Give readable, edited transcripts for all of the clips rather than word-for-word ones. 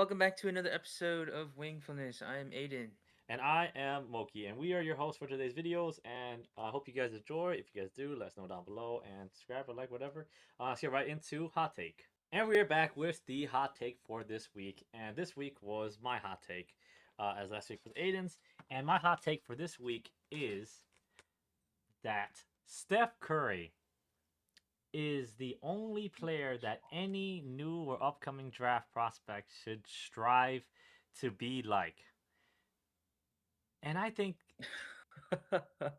welcome back to another episode of Wingfulness. I am Aiden. And I am Moki, and we are your hosts for today's videos. And I hope you guys enjoy. If you guys do, let us know down below and subscribe or like whatever. Let's get right into hot take. And we are back with the hot take for this week. And this week was my hot take, as last week was Aiden's. And my hot take for this week is that Steph Curry is the only player that any new or upcoming draft prospect should strive to be like. And I think Right?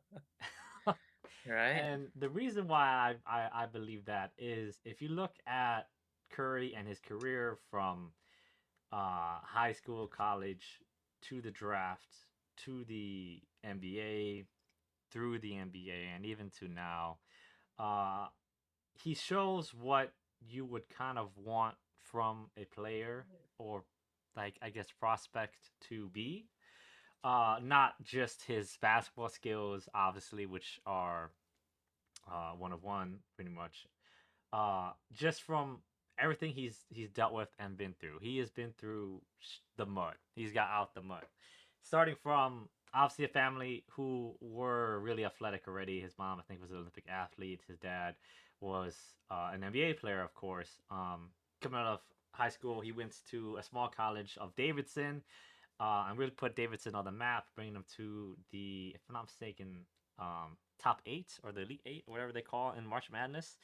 And the reason why I believe that is if you look at Curry and his career from high school, college, to the draft, to the NBA, through the NBA, and even to now, uh, he shows what you would kind of want from a player or, like, I guess, prospect to be. Not just his basketball skills, obviously, which are one of one, pretty much. Just from everything he's dealt with and been through, he has been through the mud. He's got out the mud, starting from obviously a family who were really athletic already. His mom, I think, was an Olympic athlete. His dad was an NBA player, of course. Coming out of high school, he went to a small college of Davidson, and really put Davidson on the map, bringing them to the, if I'm not mistaken, top eight or the elite eight, or whatever they call it in March Madness.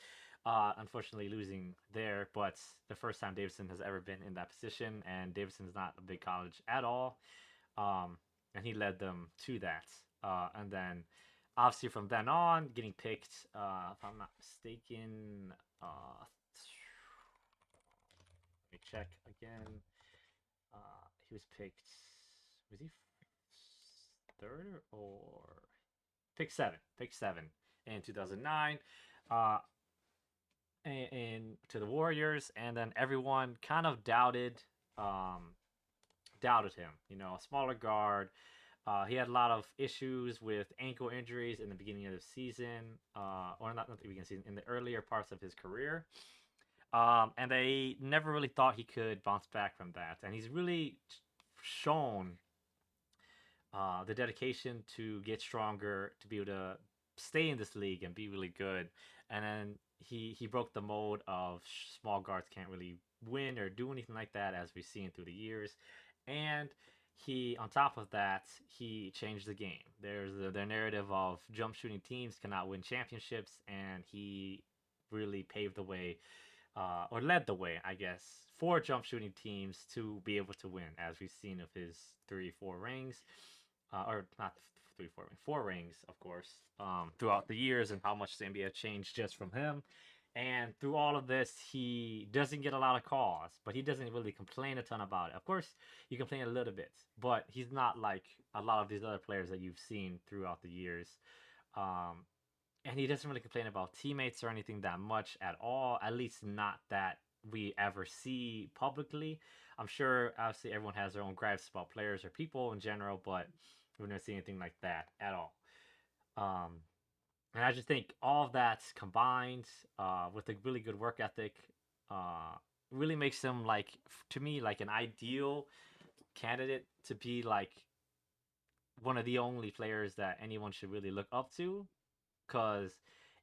Unfortunately, losing there, but the first time Davidson has ever been in that position, and Davidson's not a big college at all. Um, and he led them to that. And then, obviously, from then on, getting picked, if I'm not mistaken, let me check again. He was picked. Was he third or pick seven? Pick seven in 2009. Uh, and to the Warriors, and then everyone kind of um, doubted him. You know, a smaller guard. He had a lot of issues with ankle injuries in the beginning of the season, or not the beginning of the season, in the earlier parts of his career. And they never really thought he could bounce back from that. And he's really shown the dedication to get stronger, to be able to stay in this league and be really good. And then he broke the mold of small guards can't really win or do anything like that, as we've seen through the years. And he, on top of that, he changed the game. There's the narrative of jump shooting teams cannot win championships, and he really paved the way, or led the way, I guess, for jump shooting teams to be able to win, as we've seen of his 3, 4 rings, or not 3, 4 rings, 4 rings, of course, throughout the years, and how much the NBA changed just from him. And through all of this, he doesn't get a lot of calls, but he doesn't really complain a ton about it. Of course, you complain a little bit, but he's not like a lot of these other players that you've seen throughout the years. Um, and he doesn't really complain about teammates or anything that much at all, at least not that we ever see publicly. I'm sure obviously everyone has their own gripes about players or people in general, but we've never seen anything like that at all. um, and I just think all of that combined, with a really good work ethic, uh, really makes him, like, to me, like an ideal candidate to be like one of the only players that anyone should really look up to, because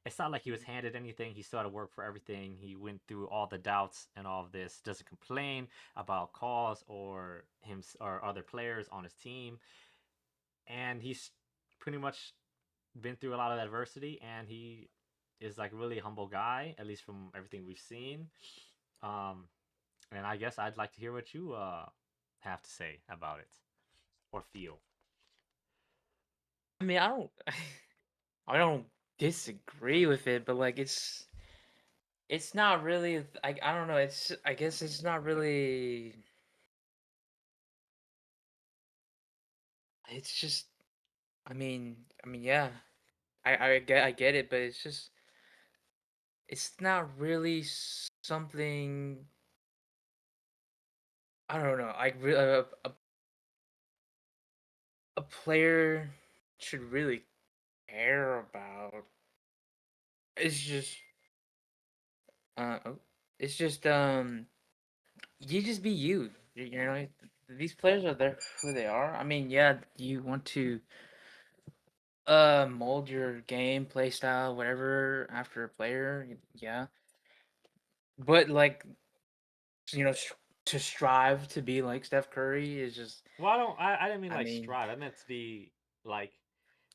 it's not like he was handed anything. He still had to work for everything. He went through all the doubts and all of this. Doesn't complain about calls or him or other players on his team, and he's pretty much been through a lot of adversity. And he is like a really humble guy, at least from everything we've seen. Um, and I guess I'd like to hear what you have to say about it or feel. I mean, I don't I don't disagree with it, but like it's not really I don't know, I guess it's not really it's just I mean yeah. I get it, but it's not really something I don't know. Like a player should really care about. It's just uh oh, it's just you just be you. you know, these players are there who they are. I mean, yeah, you want to mold your game, play style, whatever after a player, yeah. But like, you know, to strive to be like Steph Curry is just, Well, I didn't mean I like mean, strive. I meant to be like,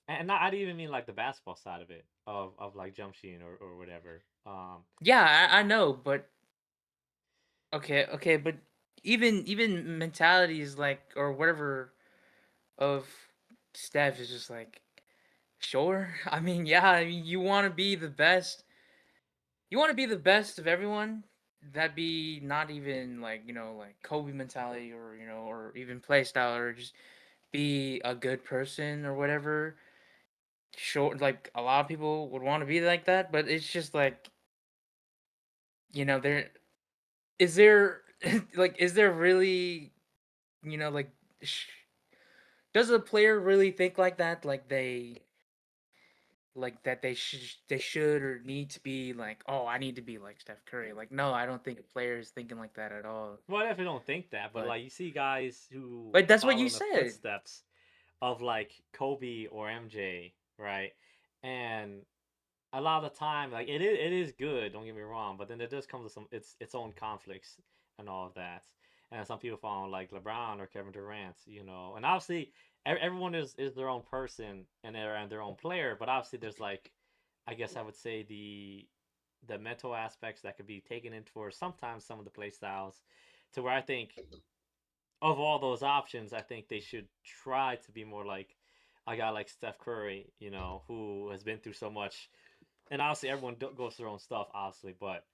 and not, I didn't even mean like the basketball side of it, of like jump shooting or whatever. yeah, I know, but okay, okay, but even mentalities like or whatever of Steph is just like, sure. I mean, yeah, I mean, you want to be the best. You want to be the best of everyone. That be not even like, you know, like Kobe mentality, or you know, or even play style, or just be a good person or whatever. Sure, like a lot of people would want to be like that, but it's just like, you know, there like, is there really, you know, like, sh- does a player really think like that? Like that they should or need to be like, oh, I need to be like Steph Curry. Like, no, I don't think a player is thinking like that at all. Well, I definitely don't think that, but But like you see guys who but that's what follow you in the said. footsteps of like Kobe or MJ, right? And a lot of the time, like it is good. Don't get me wrong, but then it does come to some its own conflicts and all of that. And some people follow like LeBron or Kevin Durant, and obviously everyone is their own person and their own player. But obviously there's like, I guess I would say the mental aspects that could be taken into, or sometimes some of the play styles, to where I think of all those options, I think they should try to be more like a guy like Steph Curry, who has been through so much. And obviously, everyone goes through their own stuff, obviously, but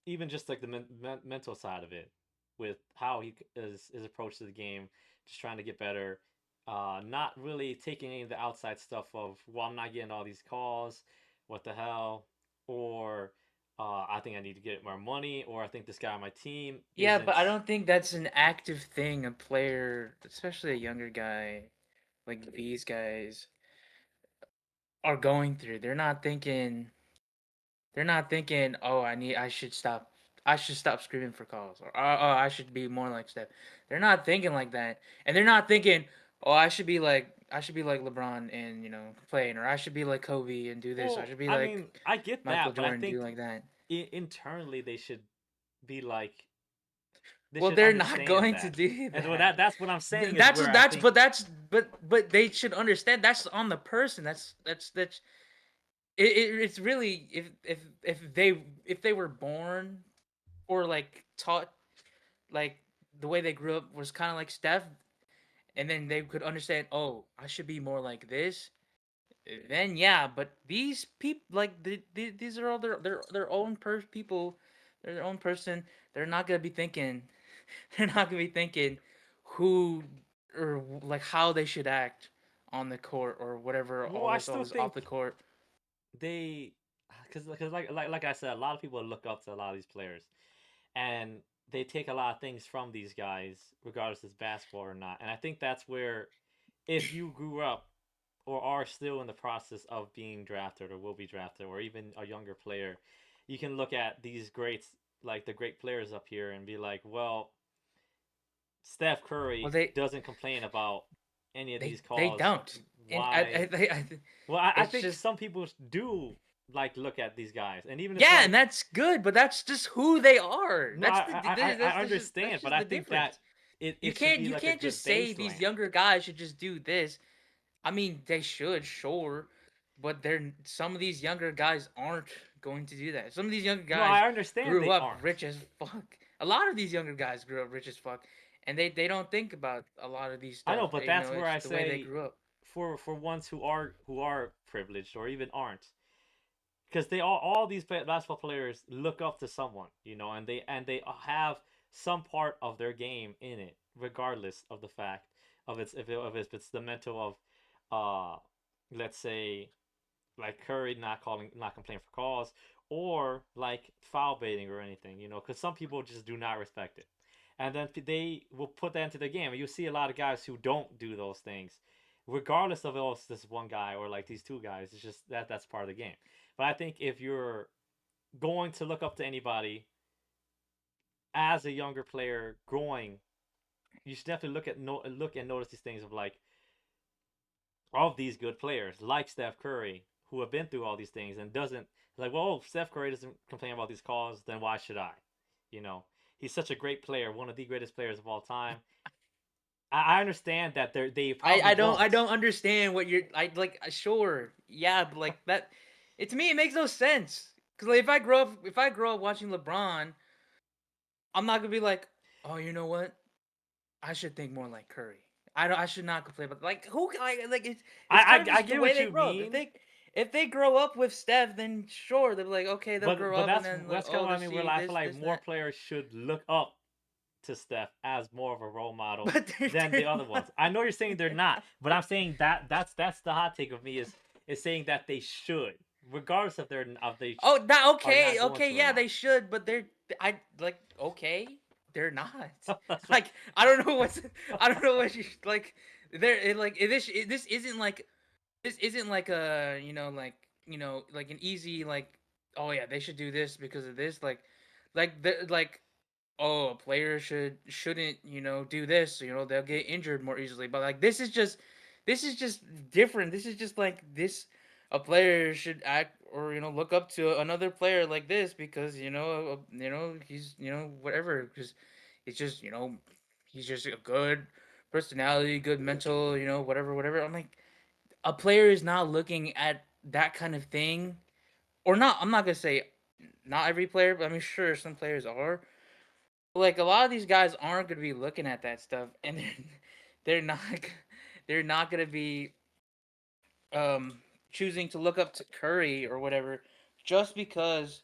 even just like the mental side of it, with how he is his approach to the game, just trying to get better, not really taking any of the outside stuff of, well, I'm not getting all these calls, what the hell, or I think I need to get more money, or I think this guy on my team Yeah, isn't. but I don't think that's an active thing a player, especially a younger guy like these guys, are going through. They're not thinking, "Oh, I should stop screaming for calls," or "Oh, I should be more like Steph." They're not thinking like that, and they're not thinking, "Oh, I should be like LeBron and, you know, playing, or I should be like Kobe and do this. I Well, should be I like mean, I get Michael that, but I Jordan, do think like that." internally they should be like, they Well, should they're not understand going to that. do And well, that. that's what I'm saying, is That's where I that's think. but they should understand that's on the person. That's it's really, if they were born or like taught like the way they grew up was kind of like Steph, and then they could understand, oh, I should be more like this. Then yeah, but these people, like, these are all their own people. They're their own person. They're not gonna be thinking. They're not gonna be thinking who or like how they should act on the court or whatever. Well, All I this, all still this off think the court. they, because like I said, a lot of people look up to a lot of these players, and they take a lot of things from these guys, regardless if it's basketball or not. And I think that's where, if you grew up or are still in the process of being drafted or will be drafted, or even a younger player, you can look at these greats, like the great players up here, and be like, well, Steph Well, Curry they doesn't complain about any of they these they calls. don't, and Why? Well, I it's think just, some people do like look at these guys, and even it's yeah, and like, that's good, but that's just who they are. no, That's the I that's understand, but just I the think that difference. You it should can't be you like a can't good just say these baseline. younger guys should just do this. I mean, they should, sure, but some of these younger guys aren't going to do that. Some of these younger No, guys I understand grew they up aren't. rich as fuck. A lot of these younger guys grew up rich as fuck, and they don't think about a lot of these I stuff. know, but You that's know, where it's I the way they say, grew up. for ones who are privileged or even aren't, because they all these basketball players look up to someone, and they have some part of their game in it, regardless of the fact of if it's the mental of, uh, let's say, like Curry not complaining for calls, or like foul baiting or anything, because some people just do not respect it, and then they will put that into the game. And you see a lot of guys who don't do those things, regardless of, oh, it's this one guy or like these two guys. It's just that's part of the game. But I think if you're going to look up to anybody, as a younger player growing, you should definitely look and notice these things of like all of these good players like Steph Curry who have been through all these things and doesn't like, well, if Steph Curry doesn't complain about these calls, then why should I? You know, he's such a great player, one of the greatest players of all time. I understand that they probably I won't. don't understand what you're I like sure. Yeah, but like that it to me it makes no sense. Cuz like if I grow up watching LeBron, I'm not going to be like, "Oh, you know what? I should think more like Curry." I should not complain about like who like it's kind of I just the get way what they you grow up. mean, If they grow up with Steph, then sure, they'll be like, okay, they'll grow but up and then like, that's kind of oh, what I they'll mean. Where see I feel this, like this, and more that. players should look up to Steph as more of a role model But than they're the other ones. I know you're saying they're not, but I'm saying that that's the hot take of me is saying that they should, regardless if they're of they oh, that are okay, not going okay, to or yeah, not. they should, but they're I like okay, they're not. That's what, Like I don't know what's I don't know what you like. This isn't like this isn't like a like an easy like oh yeah they should do this because of this like oh a player shouldn't do this so they'll get injured more easily but like this is just different. This is just like this a player should act or look up to another player like this because he's whatever because it's just he's just a good personality, good mental, whatever. I'm like a player is not looking at that kind of thing or not. I'm not gonna say not every player, but I mean sure some players are. Like a lot of these guys aren't gonna be looking at that stuff, and they're not they're not gonna be um choosing to look up to Curry or whatever just because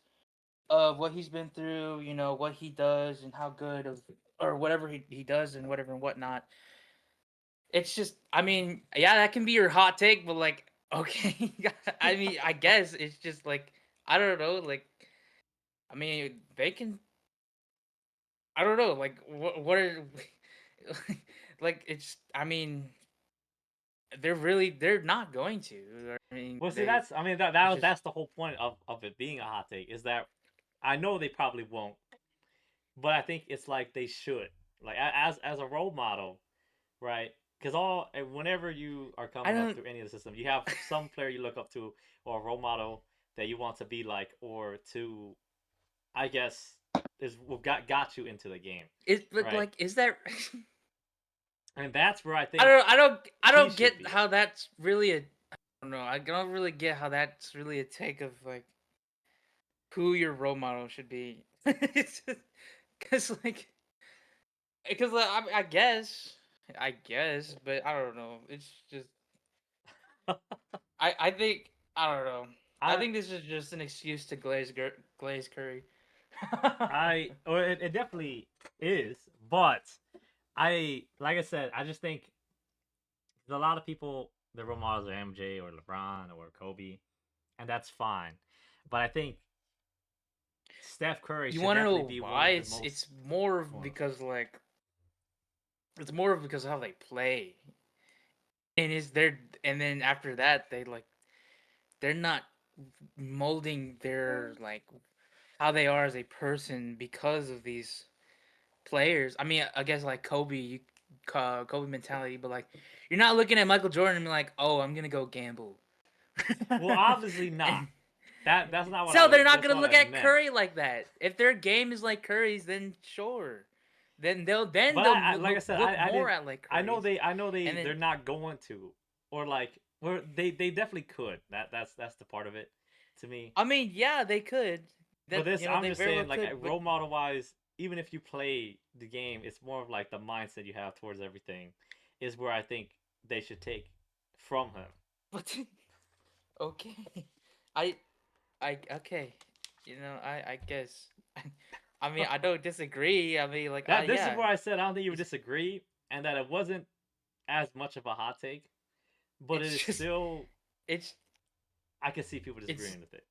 of what he's been through, what he does and how good of or whatever he does and whatever and whatnot. It's just, I mean, yeah, that can be your hot take, but like, okay, I mean, I guess it's just like, I don't know, like, I mean, they can, I don't know, like, what are, like, it's, I mean, they're not going to. I mean, well, see, they, that's I mean it's just, that's the whole point of it being a hot take is that I know they probably won't, but I think it's like they should, like as a role model, right? Because whenever you are I coming up don't, through any of the system, you have some player you look up to or a role model that you want to be like or to, I guess, is what got you into the game, but right? like, is that, And that's where I think I he don't should get be how at. that's really I don't know, I don't really get how that's really a take of like, who your role model should be. It's because like I guess, but I don't know. It's just I think I don't know. I I think this is just an excuse to glaze Curry. or it definitely is, but like I said, I just think there's a lot of people their role models are MJ or LeBron or Kobe, and that's fine. But I think Steph Curry You should want to definitely know be one why? of the most It's more of one of because like it's more of because of how they play. And is there and then after that they're not molding their like how they are as a person because of these players. I mean, I guess like Kobe mentality, but like you're not looking at Michael Jordan and be like, oh, I'm gonna go gamble. well, obviously not. And That's not what so they're not that's gonna not what look I at meant. Curry like that. If their game is like Curry's, then sure. But They'll like I said, look I more didn't. at like Curry's, I know and they're then not going to, or like, or they definitely could. That's the part of it, to me. I mean, yeah, they could. But That this, I'm they just very well saying, like could, but role model wise, even if you play the game, it's more of like the mindset you have towards everything, is where I think they should take from him. but okay, I okay, I guess. I mean, I don't disagree. I mean, like, That this is yeah, where I said I don't think you would it's disagree, and that it wasn't as much of a hot take, but it it's is just still it's I can see people it's. disagreeing with it.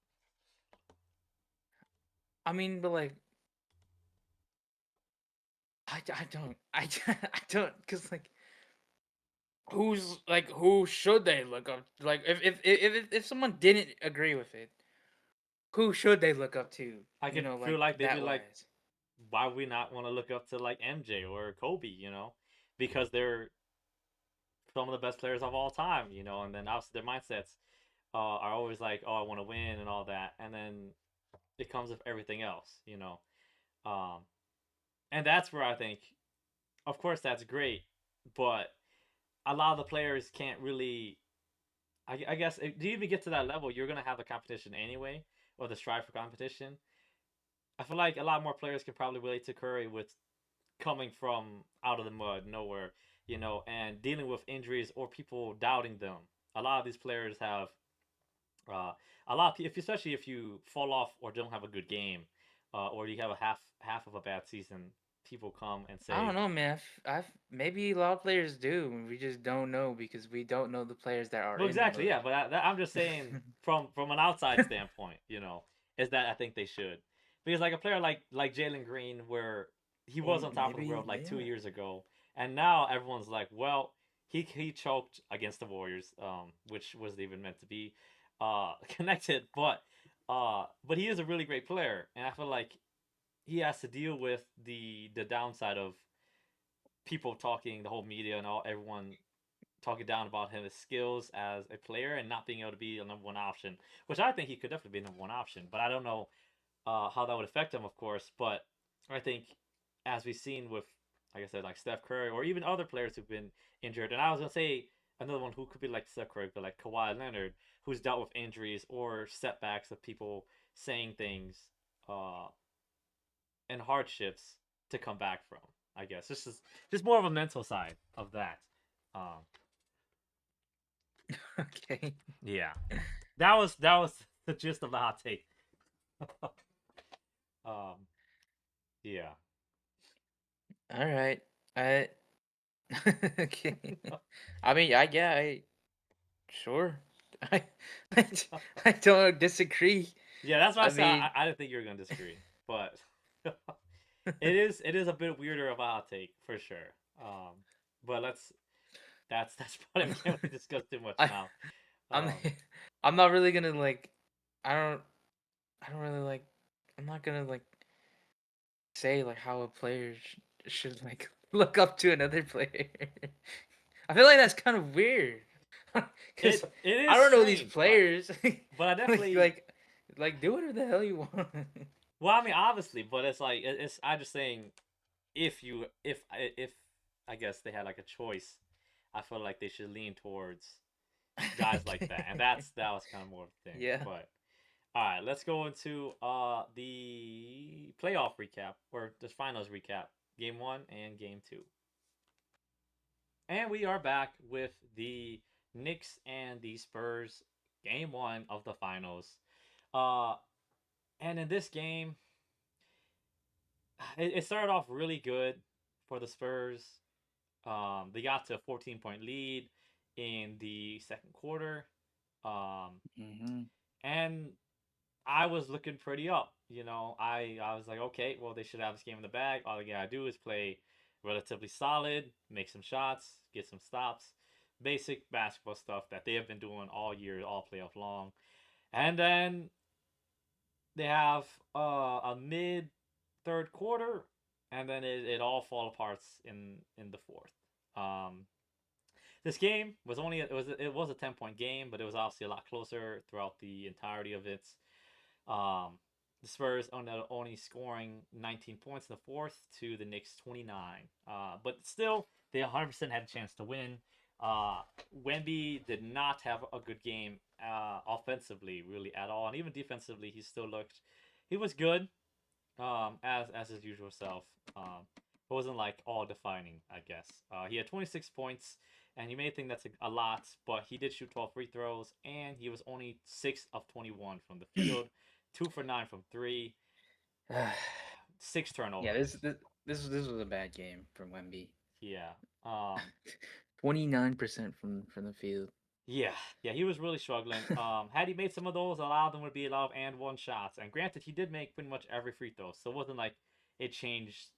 I mean, but like, I don't I don't because like who should they look up like if someone didn't agree with it, who should they look up to? I could feel Like like they'd be that like wise. why would we not want to look up to like MJ or Kobe, because they're some of the best players of all time, and then obviously their mindsets are always like, oh, I want to win and all that, and then it comes with everything else. Um, and that's where I think, of course, that's great, but a lot of the players can't really. I guess if you even get to that level, you're gonna have the competition anyway, or the strive for competition. I feel like a lot more players can probably relate to Curry with coming from out of the mud, nowhere, and dealing with injuries or people doubting them. A lot of these players have uh, a lot of people, especially if you fall off or don't have a good game, or you have a half of a bad season. People come and I don't say, know, man. Maybe a lot of players do. We just don't know because we don't know the players that are well, in the exactly, yeah, mud. but I'm just saying from an outside standpoint, is that I think they should, because like a player like Jalen Green, where he Well, was on top of the maybe world they like two are. years ago, and now everyone's like, well, he choked against the Warriors, which wasn't even meant to be connected, but he is a really great player, and I feel like he has to deal with the downside of people talking, the whole media and all everyone talking down about him, his skills as a player, and not being able to be a number one option, which I think he could definitely be a number one option. But I don't know how that would affect him, of course. But I think, as we've seen with, like I said, like Steph Curry or even other players who've been injured, and I was gonna say another one who could be like Steph Curry, but like Kawhi Leonard, who's dealt with injuries or setbacks of people saying things uh, and hardships to come back from. I guess this is just more of a mental side of that. Um, Okay. yeah, that was the gist of the hot take. um, yeah. All right. I okay. I mean, I sure. I I, I don't disagree. Yeah, that's why I I said mean, I didn't think you were gonna disagree, but it is a bit weirder of a hot take for sure. But that's probably we can't really discuss too much I now. I'm Um, I'm not really gonna like. I don't I don't really like. I'm not gonna like say like how a player should like look up to another player. I feel like that's kind of weird because it I is don't know these strange, but players. I like definitely. like like do whatever the hell you want. Well, I mean, obviously, but it's like it's. I just saying if I guess they had like a choice, I feel like they should lean towards guys like that, and that was kind of more of the thing. Yeah. But all right, let's go into the playoff recap or the finals recap, game one and game two, and we are back with the Knicks and the Spurs, game one of the finals. Uh, and in this game, it started off really good for the Spurs. They got to a 14-point lead in the second quarter. Um, Hmm. and I was looking pretty up. I was like, okay, well, they should have this game in the bag. All they gotta do is play relatively solid, make some shots, get some stops, basic basketball stuff that they have been doing all year, all playoff long. And then they have a mid third quarter, and then it all fall apart in the fourth. Um, this game was only it was a 10-point game, but it was obviously a lot closer throughout the entirety of it. Um, the Spurs only scoring 19 points in the fourth to the Knicks 29. But still, they 100% had a chance to win. Uh, Wemby did not have a good game offensively, really at all, and even defensively, he was good, as his usual self. It wasn't like all defining, I guess. He had 26 points, and you may think that's a lot, but he did shoot 12 free throws, and he was only 6 of 21 from the field, 2 for 9 from three, six Yeah, turnovers. this was a bad game from Wemby. Yeah. Um, 29% from the field. Yeah, yeah, he was really struggling. Had he made some of those, a lot of them would be a lot of and one shots. And granted, he did make pretty much every free throw, so it wasn't like it changed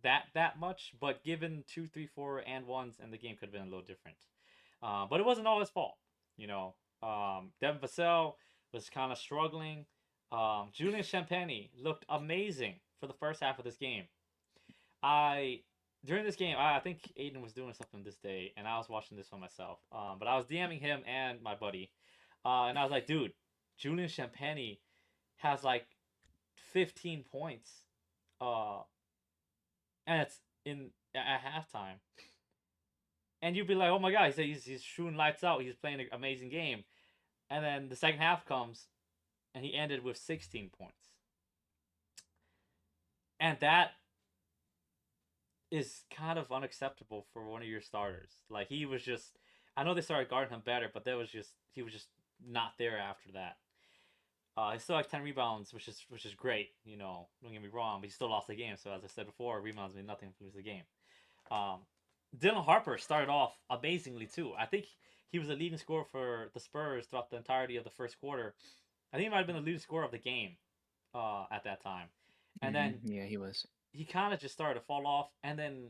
that much. But given two, three, four and ones, and the game could have been a little different. But it wasn't all his fault, you know. Devin Vassell was kind of struggling. Julian Champagny looked amazing for the first half of this game. I During this game, I think Aiden was doing something this day, and I was watching this one myself. But I was DMing him and my buddy, and I was like, dude, Julian Champagny has like 15 points, uh, and it's in at halftime, and you'd be like, oh my god, he's shooting lights out, he's playing an amazing game, and then the second half comes, and he ended with 16 points, and that is kind of unacceptable for one of your starters. Like he was just, I know they started guarding him better, but he was just not there after that. He still had 10 rebounds, which is great. You know, don't get me wrong, but he still lost the game. So as I said before, rebounds mean nothing to lose the game. Um, Dylan Harper started off amazingly too. I think he was the leading scorer for the Spurs throughout the entirety of the first quarter. I think he might have been the leading scorer of the game at that time. And then Yeah, he was. he kind of just started to fall off. And then,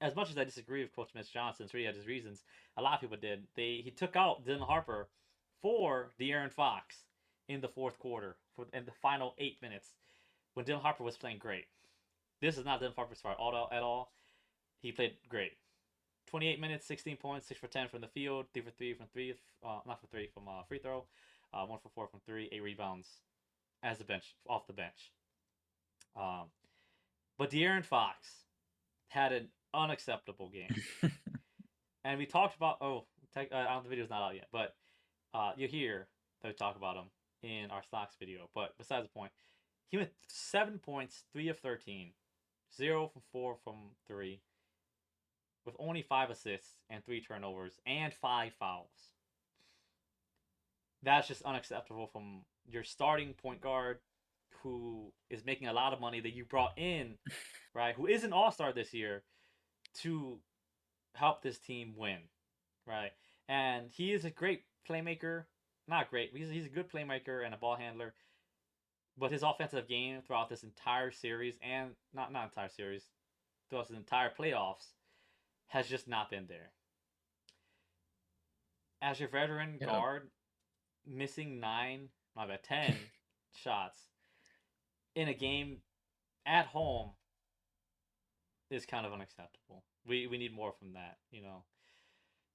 as much as I disagree with Coach Mitch Johnson, so he had his reasons. A lot of people did. He took out Dylan Harper for De'Aaron Fox in the fourth quarter in the final 8 minutes when Dylan Harper was playing great. This is not Dylan Harper's fault at all. He played great. 28 minutes, 16 points, 6 for 10 from the field, 3 for 3 from three, not for 3 from free throw, 1 for 4 from 3, 8 rebounds as the bench off the bench. Um, but De'Aaron Fox had an unacceptable game. And we talked about the video's not out yet, but you hear that we talk about him in our stocks video. But besides the point, he went 7 points, 3 of 13, 0 from 4 from 3, with only 5 assists and 3 turnovers and 5 fouls. That's just unacceptable from your starting point guard who is making a lot of money that you brought in, right? Who is an all-star this year to help this team win, right? And he is a great playmaker. Not great. He's a good playmaker and a ball handler. But his offensive game throughout this entire series, and not entire series, throughout his entire playoffs, has just not been there. As your veteran Yeah. guard, missing 10 shots in a game at home is kind of unacceptable. We need more from that, you know.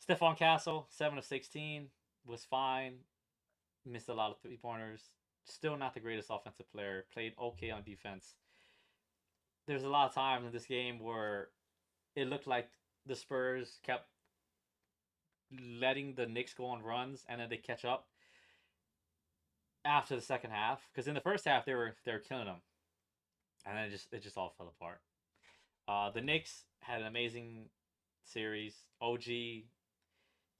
Stephon Castle, 7 of 16, was fine. Missed a lot of 3 pointers. Still not the greatest offensive player. Played okay on defense. There's a lot of times in this game where it looked like the Spurs kept letting the Knicks go on runs and then they catch up after the second half. Because in the first half they were killing them, and then it just all fell apart. The Knicks had an amazing series. OG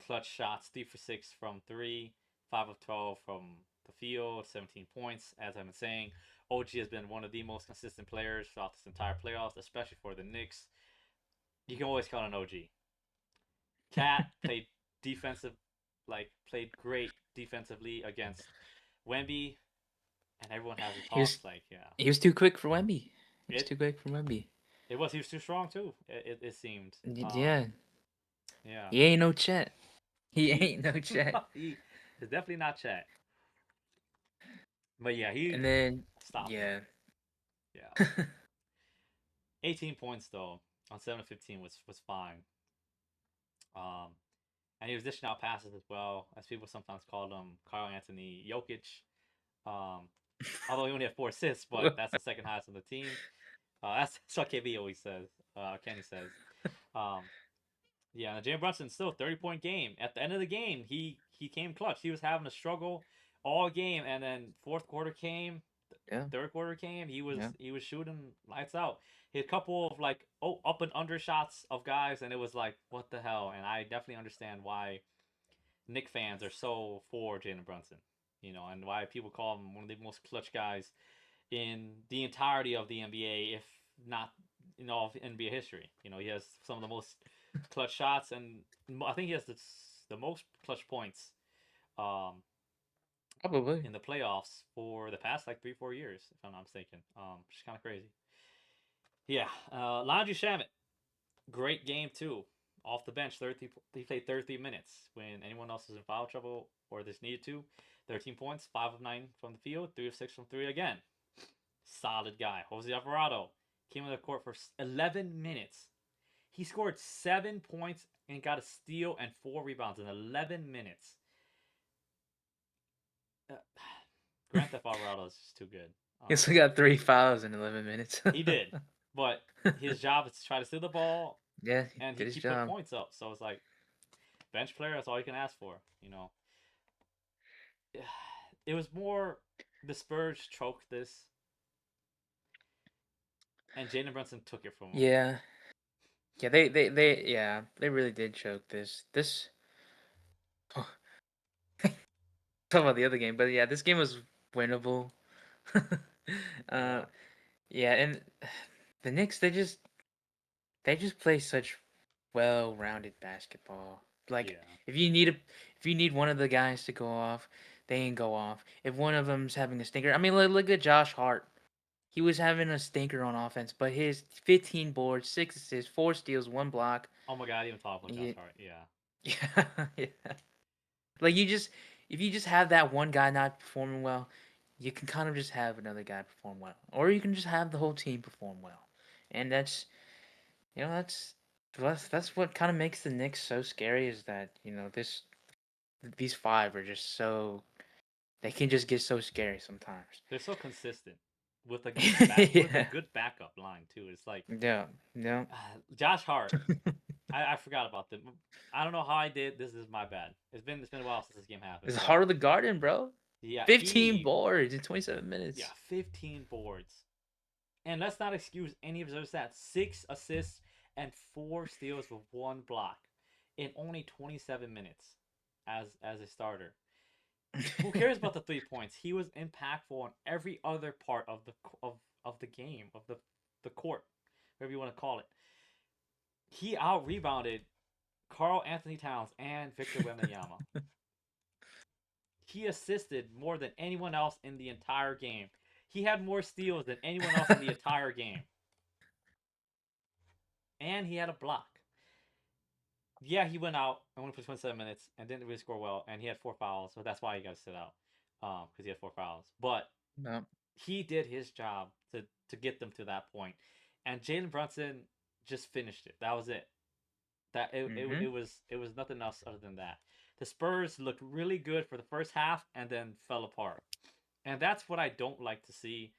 clutch shots, 3 for 6 from three, 5 of 12 from the field, 17 points. As I've been saying, OG has been one of the most consistent players throughout this entire playoffs, especially for the Knicks. You can always count on OG. Cat played defensive, played great defensively against Wemby, and everyone has the he was talks like, yeah, he was too quick for Wemby. He was it too quick for Wemby. he was too strong too. It seemed, Yeah, yeah, he ain't no Chet. He he ain't no Chet. he is definitely not Chet, but yeah, he And then stopped him. yeah. Yeah, 18 points though on 7 of 15 was fine. Um, and he was dishing out passes as well, as people sometimes called him Carl Anthony Jokic. Um, although he only had 4 assists, but that's the second highest on the team. That's what KB always says. Kenny says. Um, yeah, and Jalen Brunson still 30-point game. At the end of the game, he came clutch. He was having a struggle all game, and then fourth quarter came, Yeah, third quarter came. yeah. He was shooting lights out. He had a couple of up and under shots of guys, and it was like, what the hell? And I definitely understand why Knick fans are so for Jalen Brunson, you know, and why people call him one of the most clutch guys in the entirety of the NBA, if not in all of NBA history. You know, he has some of the most clutch shots, and I think he has the most clutch points um, Probably. in the playoffs for the past like 3 4 years, if I'm not mistaken. Which is kind of crazy. Yeah, Landry Shamet, great game too. Off the bench, 30. He played 33 minutes when anyone else was in foul trouble or this needed to. 13 points, 5 of 9 from the field, 3 of 6 from three again. solid guy. Jose Alvarado came on the court for 11 minutes. He scored 7 points and got a steal and 4 rebounds in 11 minutes. Uh, Grand Theft Alvarado is just too good. He also got 3 fouls in 11 minutes. He did, but his job is to try to steal the ball Yeah, he and did his he put job. points up. So it's like bench player. That's all you can ask for. It was more the Spurs choked this, and Jalen Brunson took it from him. Yeah. Yeah, yeah, they really did choke this. Talk about the other game, but yeah, this game was winnable. uh, Yeah, yeah, and the Knicks, they just play such well-rounded basketball. Like yeah. if you need one of the guys to go off, they ain't go off. If one of them's having a stinker, I mean, look at Josh Hart. He was having a stinker on offense, but his 15 boards, 6 assists, 4 steals, 1 block. Oh my god, I didn't even talk about Josh Yeah, Hart. Yeah, yeah, yeah. Like if you just have that one guy not performing well, you can kind of just have another guy perform well, or you can just have the whole team perform well, and that's what kind of makes the Knicks so scary is that these five are just so they can just get so scary sometimes. they're so consistent with a Yeah, good backup line too. It's like yeah, yeah. Josh Hart. I forgot about them. I don't know how I did. This is my bad. It's been a while since this game happened, It's but heart of the garden, bro. yeah, 15 he boards in 27 minutes. yeah 15 boards. And let's not excuse any of those stats. 6 assists and 4 steals with 1 block in only 27 minutes as a starter. Who cares about the 3 points? He was impactful on every other part of the game the court, whatever you want to call it. He out rebounded Carl Anthony Towns and Victor Wembanyama. He assisted more than anyone else in the entire game. He had more steals than anyone else in the entire game, and he had a block. Yeah, he went out and went for 27 minutes and didn't really score well, and he had 4 fouls, so that's why he got to sit out, because he had 4 fouls. But No. he did his job to get them to that point, and Jalen Brunson just finished it. That was it. Mm-hmm. It was nothing else other than that. The Spurs looked really good for the first half and then fell apart, and that's what I don't like to see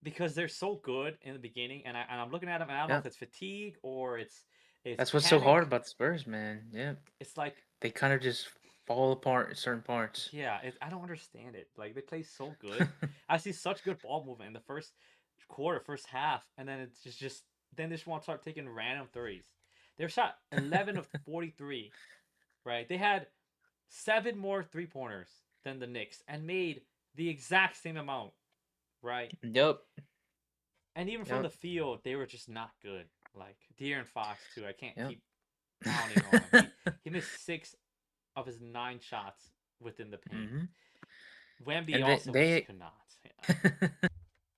because they're so good in the beginning, and I'm looking at them, and I don't know Yeah. if it's fatigue or it's That's what's so hard panic. about the Spurs, man. Yeah. It's like They kind of just fall apart in certain parts. yeah, I don't understand it. Like they play so good. I see such good ball movement in the first quarter, first half, and then it's just then they just want to start taking random threes. They shot 11 of 43, right? They had 7 more 3 pointers than the Knicks and made the exact same amount, right? Yep. And even from the Yep. field, they were just not good. Like De'Aaron Fox too. I can't Yep. keep pounding on him. He missed 6 of his 9 shots within the paint. hmm Wemby And also just could not. Yeah.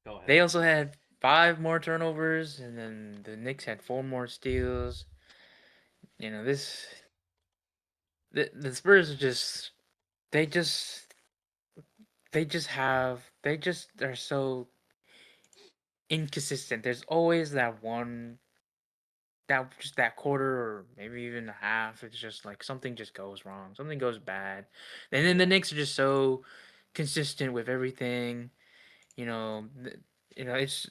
Go ahead. they also had 5 more turnovers, and then the Knicks had 4 more steals. This the Spurs are just they just they just are so inconsistent. There's always that quarter or maybe even a half. It's just like something just goes wrong, something goes bad, and then the Yeah. Knicks are just so consistent with everything. You know, it's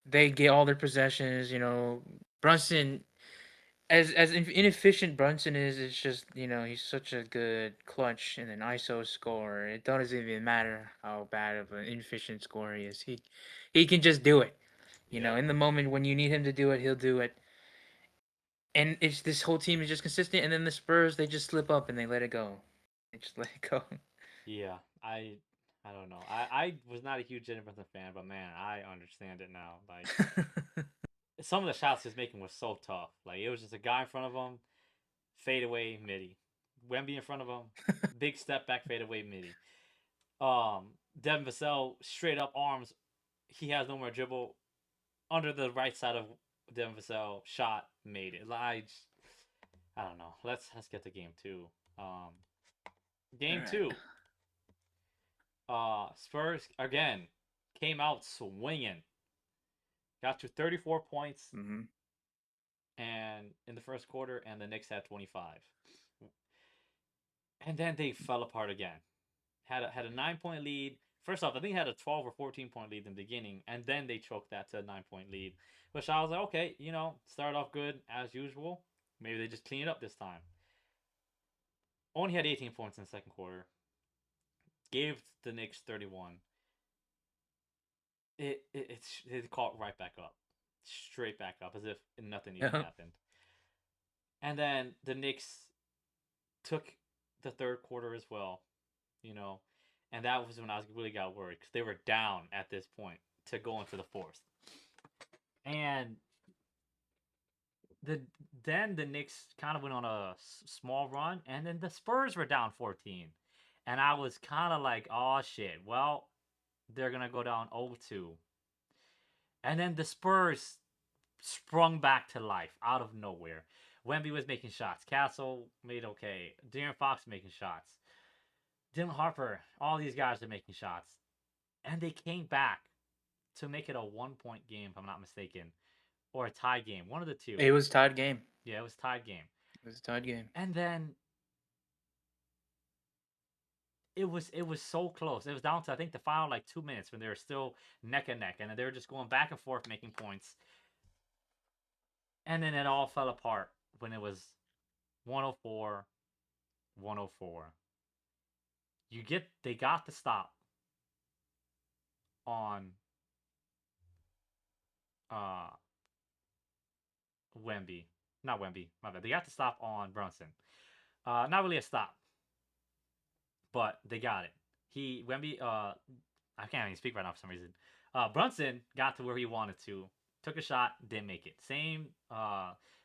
they get all their possessions. Brunson, as inefficient Brunson is, it's just he's such a good clutch and an ISO scorer. It doesn't even matter how bad of an inefficient scorer he is. He can just do it. Yep. In the moment when you need him to do it, he'll do it. And it's this whole team is just consistent, and then the Spurs they just slip up and they let it go. They just let it go. Yeah. I don't know. I was not a huge Jalen Brunson fan, but man, I understand it now. Like some of the shots he was making was so tough. Like it was just a guy in front of him, fade away midi. Wemby in front of him, big step back, fade away midi. Devin Vassell straight up arms. He has no more dribble under the right side of Devin Vassell. Shot made it. I don't know. Let's get to game 2. Um, All game right. two. Spurs again came out swinging, got to 34 points Mm-hmm. and in the first quarter, and the Knicks had 25. And then they fell apart again. Had a 9 point lead. First off, I think had a 12 or 14 point lead in the beginning, and then they choked that to a 9 point lead. Which I was like, okay, start off good as usual. Maybe they just clean it up this time. Only had 18 points in the second quarter. Gave the Knicks 31. It caught right back up, straight back up, as if nothing even Yeah. happened. And then the Knicks took the third quarter as well, you know, and that was when I really got worried because they were down at this point to go into the fourth, and the then the Knicks kind of went on a small run, and then the Spurs were down 14, and I was kind of like, oh shit, well they're gonna go down 0-2, and then the Spurs sprung back to life out of nowhere. Wemby was making shots. Castle made okay. De'Aaron Fox making shots. Dylan Harper, all these guys are making shots. And they came back to make it a 1 point game, if I'm not mistaken, or a tie game. One of the two. It was tied game. Yeah, it was a tied game. It was a tied game. And then it was so close. It was down to I think the final like 2 minutes when they were still neck and neck, and they were just going back and forth making points. And then it all fell apart when it was 104, 104. They got the stop on uh Wemby. Not Wemby, my bad. They got the stop on Brunson. Not really a stop, but they got it. Wemby I can't even speak right now for some reason. Brunson got to where he wanted to, took a shot, didn't make it. Same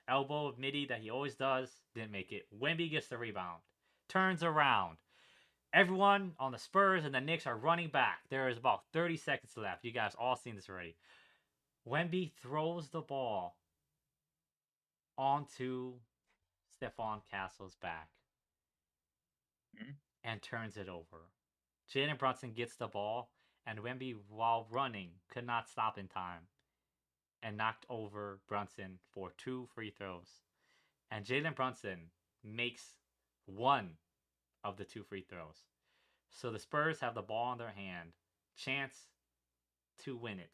elbow midi that he always does, didn't make it. Wemby gets the rebound, turns around. Everyone on the Spurs and the Knicks are running back. There is about 30 seconds left. You guys all seen this already. Wemby throws the ball onto Stephon Castle's back Mm-hmm. and turns it over. Jalen Brunson gets the ball, and Wemby, while running, could not stop in time and knocked over Brunson for 2 free throws. And Jalen Brunson makes one of the 2 free throws. So the Spurs have the ball in their hand, chance to win it.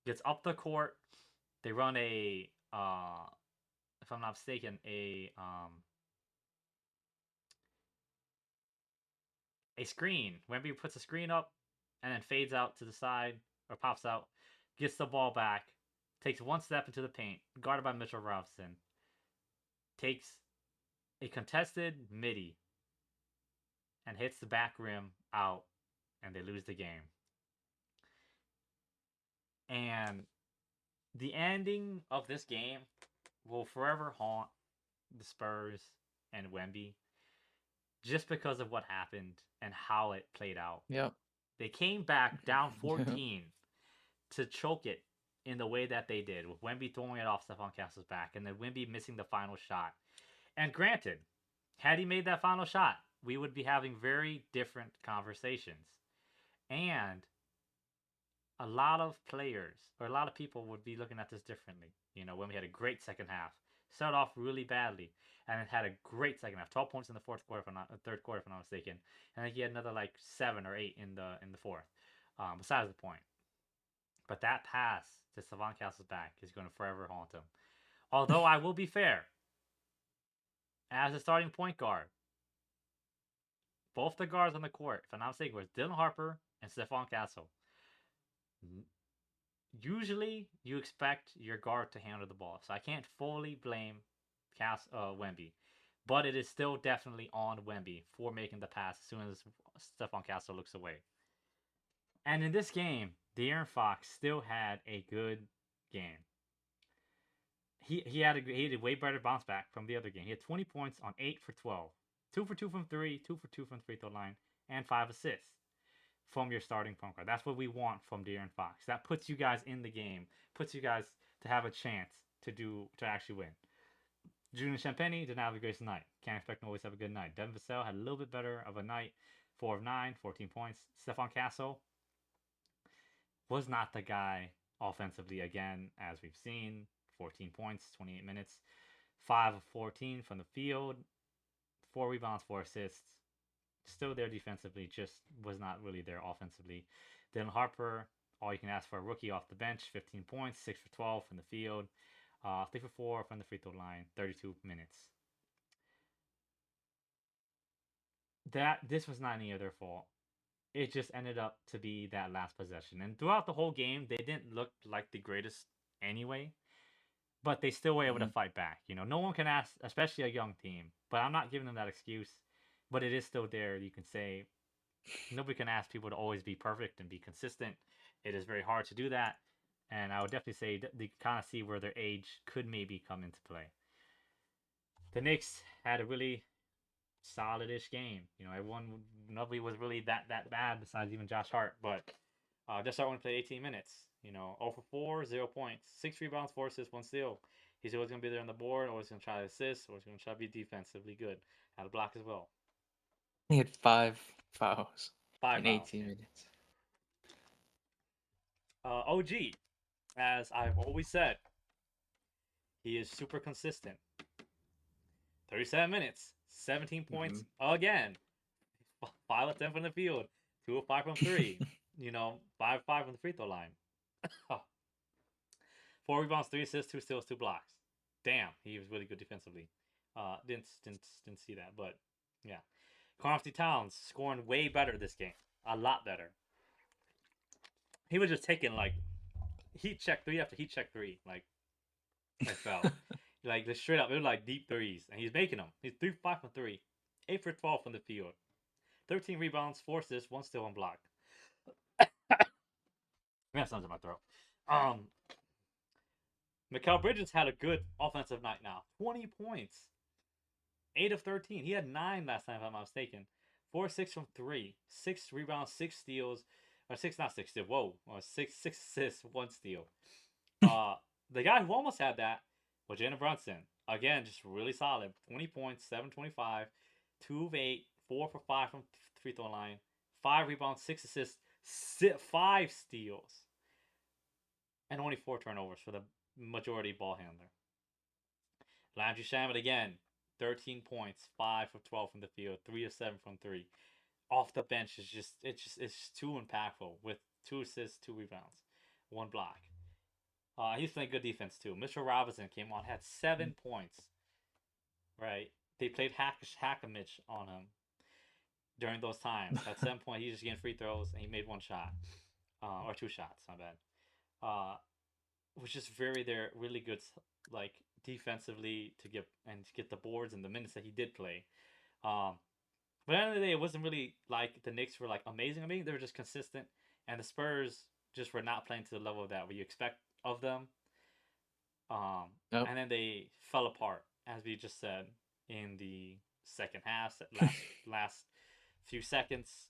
Gets up the court. They run if I'm not mistaken, a screen. Wemby puts a screen up and then fades out to the side or pops out, gets the ball back, takes one step into the paint, guarded by Mitchell Robinson, takes a contested midi and hits the back rim out, and they lose the game. And the ending of this game will forever haunt the Spurs and Wemby just because of what happened and how it played out. Yep. They came back down Yeah. 14 to choke it in the way that they did, with Wemby throwing it off Stephon Castle's back and then Wemby missing the final shot. And granted, had he made that final shot, we would be having very different conversations. And a lot of players or a lot of people would be looking at this differently. When we had a great second half, started off really badly, and it had a great second half. 12 points in the fourth quarter, third quarter, if I'm not mistaken, and then he had another like 7 or 8 in the fourth. Besides the point, but that pass to Stephon Castle's back is going to forever haunt him. Although I will be fair, as a starting point guard, both the guards on the court, if I'm not mistaken, was Dylan Harper and Stephon Castle. Usually, you expect your guard to handle the ball, so I can't fully blame Wemby, but it is still definitely on Wemby for making the pass as soon as Stephon Castle looks away. And in this game, De'Aaron Fox still had a good game. He had a way better bounce back from the other game. He had 20 points on 8 for 12, 2 for 2 from 3, 2 for 2 from the free throw line, and 5 assists from your starting point guard. That's what we want from De'Aaron Fox. That puts you guys in the game, puts you guys to have a chance to actually win. Julian Champagny didn't have the greatest night. Can't expect him to always have a good night. Devin Vassell had a little bit better of a night. 4 of 9, 14 points. Stephon Castle was not the guy offensively again, as we've seen. 14 points, 28 minutes, 5 of 14 from the field, 4 rebounds, 4 assists. Still there defensively, just was not really there offensively. Dylan Harper, all you can ask for a rookie off the bench, 15 points, 6 for 12 from the field, 3 for 4 from the free throw line, 32 minutes. This was not any of their fault. It just ended up to be that last possession. And throughout the whole game, they didn't look like the greatest anyway, but they still were able to Mhm. fight back. No one can ask, especially a young team. But I'm not giving them that excuse. But it is still there. You can say nobody can ask people to always be perfect and be consistent. It is very hard to do that. And I would definitely say that they kind of see where their age could maybe come into play. The Knicks had a really solid-ish game. Everyone, nobody was really that bad besides even Josh Hart. But Josh Hart only played 18 minutes. 0 for 4, 0 points, 6 rebounds, 4 assists, 1 steal. He's always going to be there on the board, always going to try to assist, always going to try to be defensively good. Had a block as well. He had 5 fouls 5 in fouls. 18 minutes. OG, as I've always said, he is super consistent. 37 minutes, 17 points Mhm. again. 5 of 10 from the field, 2 of 5 from 3. 5 of 5 from the free throw line. 4 rebounds, 3 assists, 2 steals, 2 blocks. Damn, he was really good defensively. Didn't see that, but yeah. Carl Towns scoring way better this game, a lot better. He was just taking like heat check 3 after heat check 3, like it felt like just straight up. It was like deep threes, and he's making them. He's 3 5 from 3, 8 for 12 from the field, 13 rebounds, 4 assists, 1 steal, 1 block. I have something in my throat. Um, Mikal Bridges had a good offensive night now. 20 points, 8 of 13. He had 9 last time, if I'm not mistaken. 4 6 from 3, 6 rebounds, 6 steals, or 6 not 6 steals. Whoa, 6 assists, 1 steal. Uh, the guy who almost had that was Jalen Brunson. Again, just really solid. 20 points, 725, 2 of 8, 4 for 5 from free throw line, 5 rebounds, 6 assists, 5 steals, and only 4 turnovers for the majority ball handler. Landry Shamet again, 13 points, 5 of 12 from the field, 3 of 7 from 3. Off the bench is it's too impactful with 2 assists, 2 rebounds, 1 block. He's playing good defense too. Mitchell Robinson came on, had 7 points. Right, they played Hackamich on him during those times. At 7 points, he's just getting free throws, and he made 1 shot, or 2 shots. My bad. Was just very there, really good, like defensively to get the boards and the minutes that he did play. Um, but at the end of the day, it wasn't really like the Knicks were like amazing. I mean, they were just consistent, and the Spurs just were not playing to the level that we expect of them. Um, Nope. and then they fell apart, as we just said in the second half, last few seconds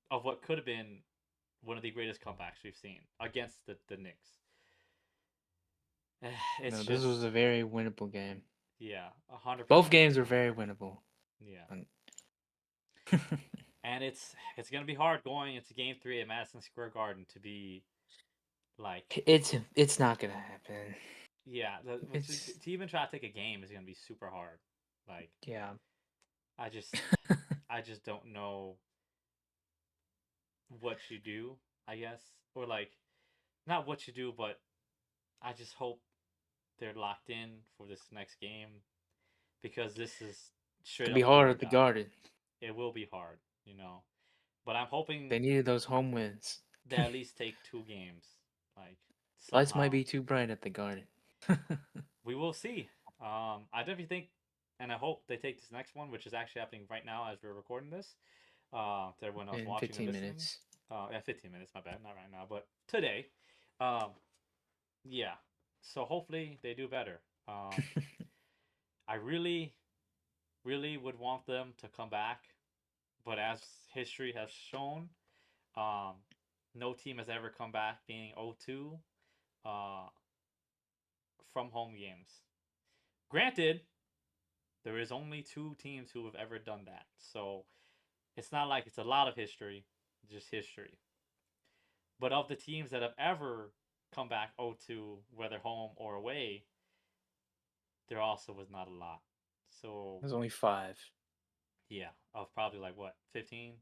of what could have been one of the greatest comebacks we've seen against the Knicks. It's No, this was just a very winnable game. yeah, 100% Both games were winnable. very winnable. Yeah, And and it's gonna be hard going into Game 3 at Madison Square Garden to be like it's not gonna happen. yeah, It's to even try to take a game is gonna be super hard. Like yeah. I just I just don't know what you do, I guess, or like not what you do, but I just hope they're locked in for this next game because this is It's straight gonna be up do hard or at the die. Garden. It will be hard. But I'm hoping They needed those home wins. they at least take 2 games, like Lights might somehow. be too bright at the Garden. We will see. I definitely think, and I hope they take this next one, which is actually happening right now as we're recording this. To everyone else In watching and 15 listening. minutes. Yeah, 15 minutes. My bad, not right now, but today. Um, yeah. So hopefully they do better. I really, really would want them to come back, but as history has shown, um, no team has ever come back being 0-2 uh, from home games. Granted, there is only 2 teams who have ever done that, so it's not like it's a lot of history, just history. But of the teams that have ever come back 0-2, whether home or away, there also was not a lot. So There's only five. yeah, of probably like what 15,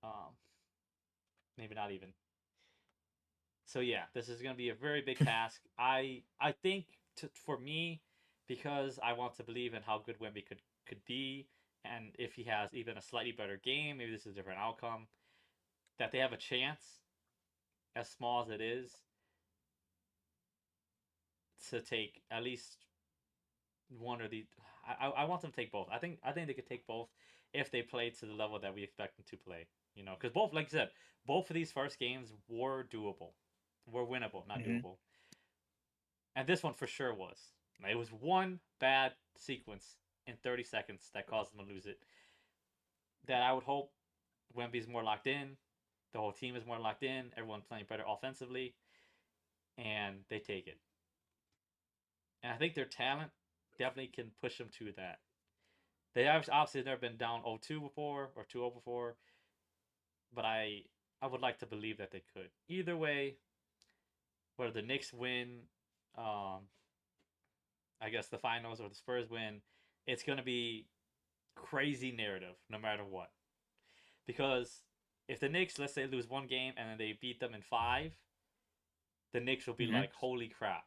um, maybe not even. So yeah, this is going to be a very big task. I think for me, because I want to believe in how good Wemby could be, and if he has even a slightly better game, maybe this is a different outcome. That they have a chance, as small as it is, to take at least one or the. I want them to take both. I think they could take both if they play to the level that we expect them to play. Because both, like I said, both of these first games were doable, were winnable, not Hmm. doable, and this one for sure was. It was one bad sequence in 30 seconds that caused them to lose it. That I would hope Wemby's more locked in, the whole team is more locked in, everyone playing better offensively, and they take it. And I think their talent definitely can push them to that. They have obviously never been down 0-2 before or 2-0 before, but I would like to believe that they could. Either way, whether the Knicks win, um, I guess the finals, or the Spurs win, it's going to be crazy narrative no matter what. Because if the Knicks, let's say, lose one game and then they beat them in five, the Knicks will be Hmm. like, holy crap.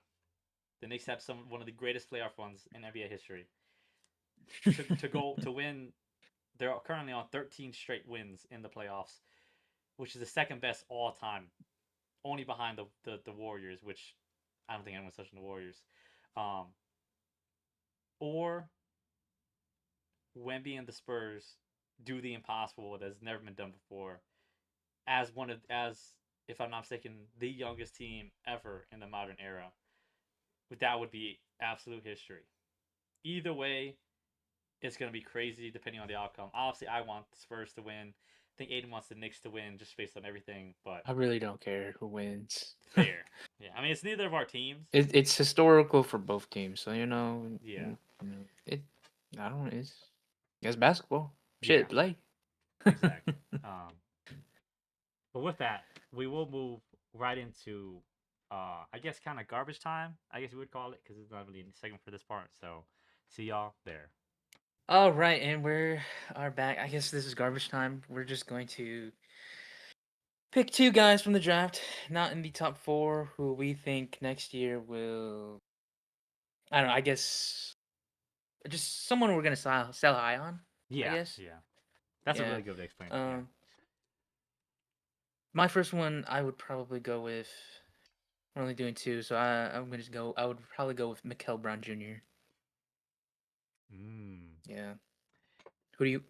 The Knicks have one of the greatest playoff runs in NBA history. To go to win, they're currently on 13 straight wins in the playoffs, which is the second best all time, only behind the Warriors, which I don't think anyone's touching the Warriors. Um, or Wemby and the Spurs do the impossible that has never been done before, as if I'm not mistaken, the youngest team ever in the modern era. That would be absolute history. Either way, it's going to be crazy depending on the outcome. Obviously, I want the Spurs to win. I think Aiden wants the Knicks to win just based on everything, but I really don't care who wins. fair. Yeah, I mean, it's neither of our teams. It's historical for both teams, so Yeah, it. I don't. It's basketball. yeah, Shit, play. exactly. But with that, we will move right into, I guess, kind of garbage time. I guess we would call it because it's not really a segment for this part. So, see y'all there. All right, and we're are back. I guess this is garbage time. We're just going to pick two guys from the draft, not in the top four, who we think next year will. I don't know. I guess just someone we're gonna sell high on. I Yeah, guess. yeah, that's a Yeah. really good way to explain it. Yeah. Um, my first one, I would probably go with. We're only doing two, so I'm gonna just go. I would probably go with Mikael Brown Jr. Mm. Yeah. Who do you?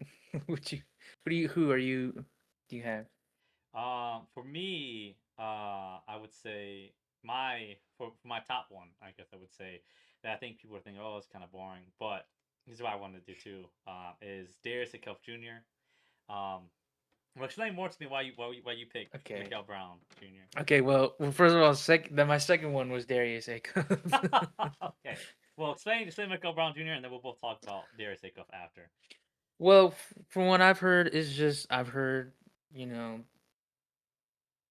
Would you? Who are you? Do you have? For me, I would say for my top one, I guess I would say that I think people would think, oh, it's kind of boring, but here's what I wanted to do too. Is Darius Jr. Um, well, explain more to me why you picked Okay. Mikael Brown Jr. Okay. Well, first of all, then my second one was Darius Acuff. Okay. Well, explain Mikael Brown Jr. and then we'll both talk about Darius after. Well, from what I've heard, is just I've heard, you know,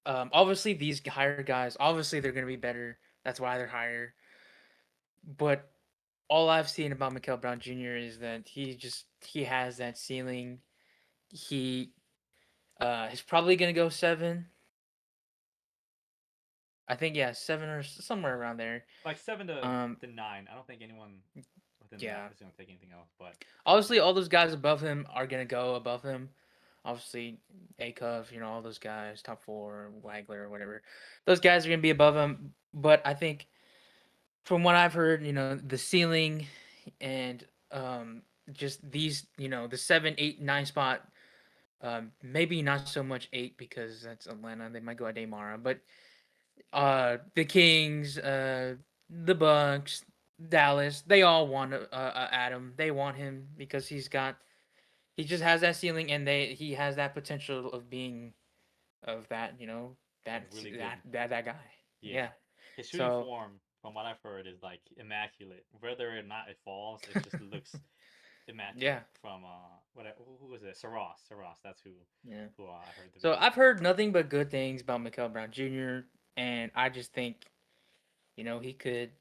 obviously these higher guys, obviously they're gonna be better. That's why they're higher. But all I've seen about Mikael Brown Jr. is that he has that ceiling. He he's probably gonna go seven. I think yeah, seven or somewhere around there. Like seven Um, to nine. I don't think anyone within that yeah. is going to take anything else. But Obviously, yeah, all those guys above him are gonna go above him. Obviously, Acuff, all those guys, top four, Wagler, whatever. Those guys are gonna be above him. But I think, from what I've heard, the ceiling, and just these, the 7, 8, 9 spot. Maybe not so much 8 because that's Atlanta. They might go at Daymara, but the Kings, the Bucks, Dallas, they all want Adam. They want him because he just has that ceiling, and he has that potential of being of that, a really good. that guy. Yeah, Yeah. his shooting So form, from what I've heard, is like immaculate. Whether or not it falls, it just looks yeah, immaculate from who was it? Saras. Saras. That's Yeah. who I heard the So biggest I've thing heard about. nothing but good things about Mikael Brown Jr. and I just think he could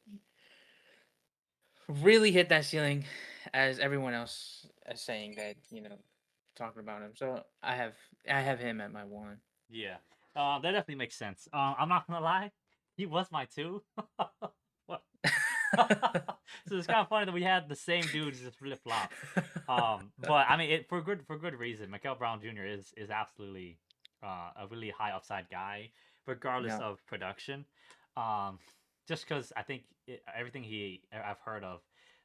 really hit that ceiling, as everyone else is saying that talking about him. So I have him at my one. Yeah, that definitely makes sense. I'm not gonna lie, he was my two. What? So it's kind of funny that we had the same dudes just flip flop. But I mean, for good reason. Mikael Brown Jr. is absolutely a really high upside guy, regardless Yeah. of production. Um, just because I think everything I've heard of,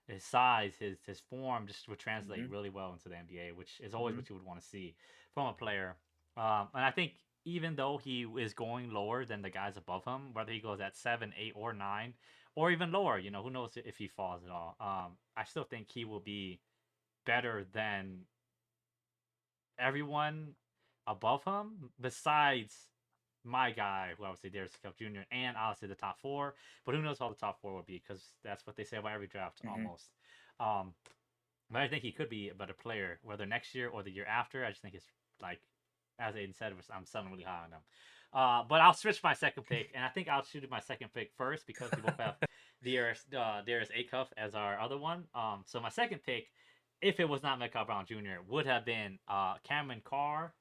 his size, his form, just would translate Hmm. really well into the NBA, which is always Hmm. what you would want to see from a player. And I think even though he is going lower than the guys above him, whether he goes at 7, 8, or 9, or even lower, who knows if he falls at all. I still think he will be better than everyone above him, besides my guy, who I would say Darius Cup Jr., and obviously the top four. But who knows how the top four will be, because that's what they say about every draft Hmm. almost. Um, but I think he could be a better player, whether next year or the year after. I just think it's like, as Aiden said, I'm selling really high on him. But I'll switch my second pick, and I think I'll shoot my second pick first because we both have Darius Acuff as our other one. So my second pick, if it was not Metcalf Brown Jr., would have been Cameron Carr.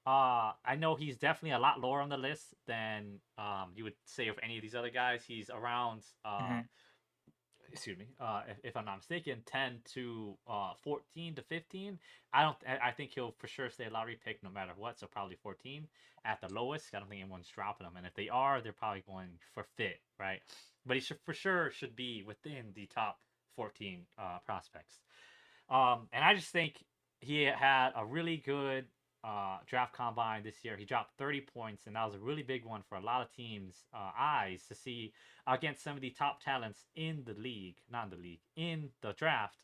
I know he's definitely a lot lower on the list than you would say of any of these other guys. He's around Hmm. excuse me, if I'm not mistaken, 10 to 14 to 15. I think he'll for sure stay a lottery pick no matter what. So probably 14 at the lowest. I don't think anyone's dropping him. And if they are, they're probably going for fit, right? But he should for sure should be within the top 14 prospects. And I just think he had a really good draft combine this year. He dropped 30 points, and that was a really big one for a lot of teams' eyes to see against some of the top talents in the league, not in the league, in the draft,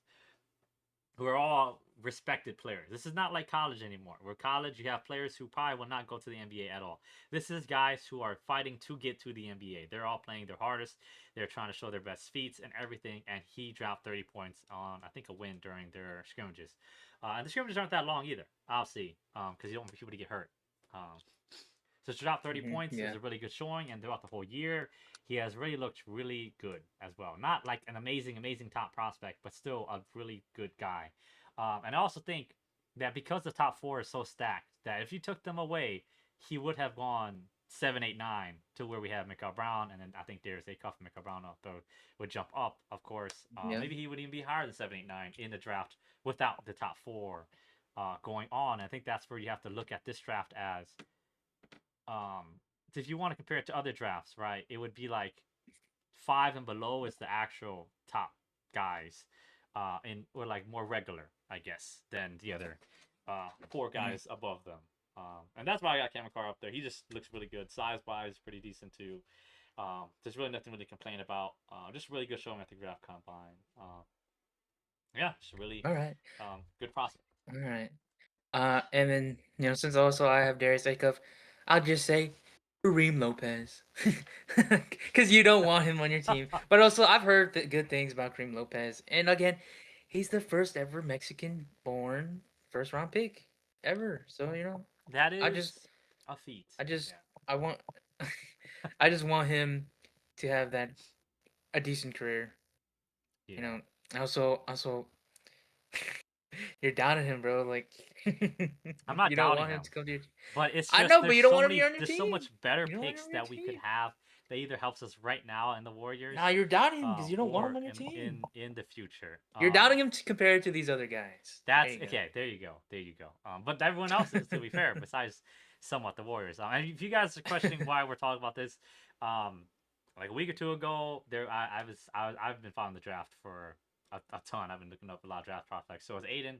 who are all respected players. This is not like college anymore. Where college, you have players who probably will not go to the NBA at all. This is guys who are fighting to get to the NBA. They're all playing their hardest. They're trying to show their best feats and everything. And he dropped 30 points on, I think, a win during their scrimmages. And the scrimmages aren't that long either, obviously, because you don't want people to get hurt. Um, so to drop 30 Hmm. points is Yeah. a really good showing, and throughout the whole year, he has really looked really good as well. Not like an amazing top prospect, but still a really good guy. And I also think that because the top four is so stacked, that if you took them away, he would have gone 7, 8, 9 to where we have Mikael Brown, and then I think Darius Acuff and Mikael Brown would jump up, of course. Yeah. Maybe he would even be higher than 7, 8, 9 in the draft without the top four going on. I think that's where you have to look at this draft as um if you want to compare it to other drafts, right? It would be like 5 and below is the actual top guys, in or like more regular, I guess, than the other four Hmm. guys above them. And that's why I got Cameron Carr up there. He just looks really good, size wise, pretty decent too. There's really nothing really to complain about. Just really good showing at the draft combine. Yeah, just really All right. good prospect. All right. And then since also I have Darius Acuff, I'll just say Kareem Lopez, because you don't want him on your team. But also, I've heard good things about Kareem Lopez, and again, he's the first ever Mexican-born first-round pick ever. So That I just, is a feat. I just, Yeah. I want, I just want him to have that a decent career. You Yeah. know. Also, you're down on him, bro. Like, I'm not you don't doubting want him him. to come to your. But it's I just know, but you don't want him to be on your there's so team. much better You don't want him picks on your that we could team. have that either helps us right now in the Warriors, Now you're doubting him because you don't want him or on your team. in the future. You're doubting him compared to these other guys. There That's you go. okay. There you go. There you go. But everyone else is, to be fair, besides somewhat the Warriors. And if you guys are questioning why we're talking about this, um, like a week or two ago, I've been following the draft for a ton. I've been looking up a lot of draft prospects. So was Aiden.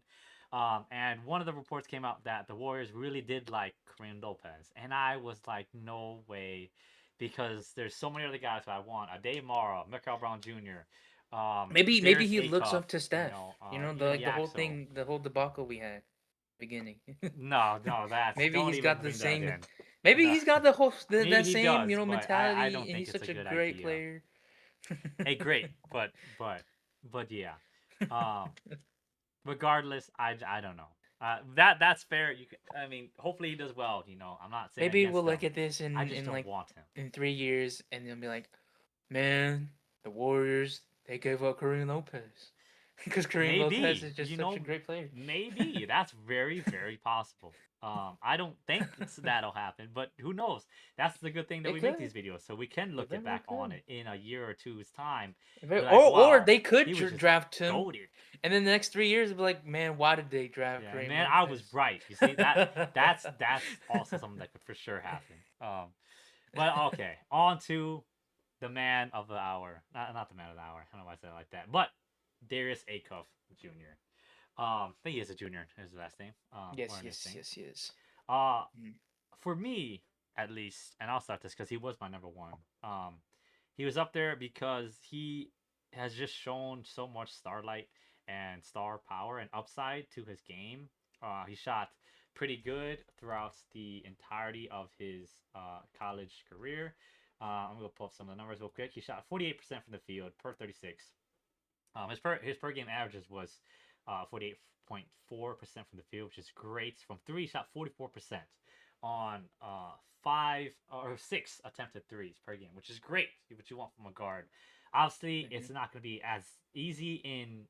And one of the reports came out that the Warriors really did like Kareem Lopez, and I was like, no way, because there's so many other guys that I want. A Dave Mara, Mikael Brown Jr., Maybe Darius he looks Acuff, up to Steph. even The whole Yaxel. thing, the whole debacle we had beginning. No, no, that's Maybe don't he's even got the bring that same. in. Maybe No, he's got the whole maybe that he same does, but I mentality, don't and think he's it's a such a good great idea. player. Hey, great, but yeah. Um, regardless, I don't know. That's fair. I mean, hopefully he does well. I'm not saying Maybe we'll against look him. at this I just in don't like want him. in 3 years, and they'll be like, man, the Warriors they gave up Kareem Lopez because Kareem Lopez Maybe, is just such a great player. maybe that's very, very possible. I don't think that'll happen, but who knows? That's the good thing that It we make could. these videos, so we can It look it very well back on could. it in a year or two's time. Be Very, like, or wow, they could he was just draft him, goaded. and then the next 3 years they'll be like, man, why did they draft Yeah, Kareem man, I was Lopez? right. You see that? That's also something that could for sure happen. But okay, on to the man of the hour. Not the man of the hour. I don't know why I said it like that. But Darius Acuff Jr. I think he is a junior. Is his last name. Or Yes, in this yes, thing. yes, yes. Uh, Mm-hmm. for me at least, and I'll start this because he was my number one. He was up there because he has just shown so much starlight and star power and upside to his game. He shot pretty good throughout the entirety of his college career. I'm gonna pull up some of the numbers real quick. He shot 48% from the field per 36. His per game averages was 48.4% from the field, which is great. From three, he shot 44% on five or six attempted threes per game, which is great. What you want from a guard. Obviously, Mm-hmm. it's not going to be as easy in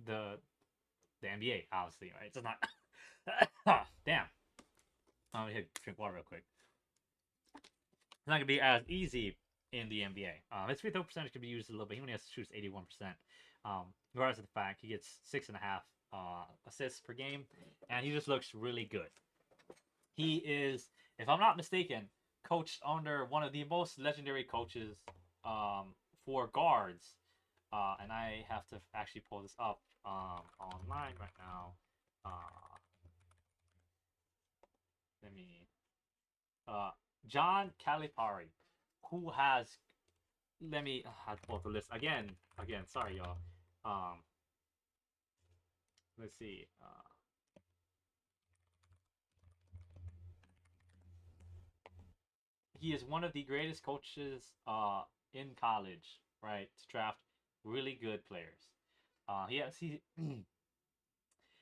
the the NBA. Obviously, right? It's not. Damn. I'm gonna drink water real quick. It's not gonna be as easy in the NBA. His free throw percentage can be used a little bit. He only has to shoot 81%. Regardless of the fact, he gets 6.5 assists per game, and he just looks really good. He is, if I'm not mistaken, coached under one of the most legendary coaches for guards. And I have to actually pull this up online right now. Let me. Uh, John Calipari, who has let me I pull up the list again, sorry y'all. um let's see. He is one of the greatest coaches in college, right, to draft really good players.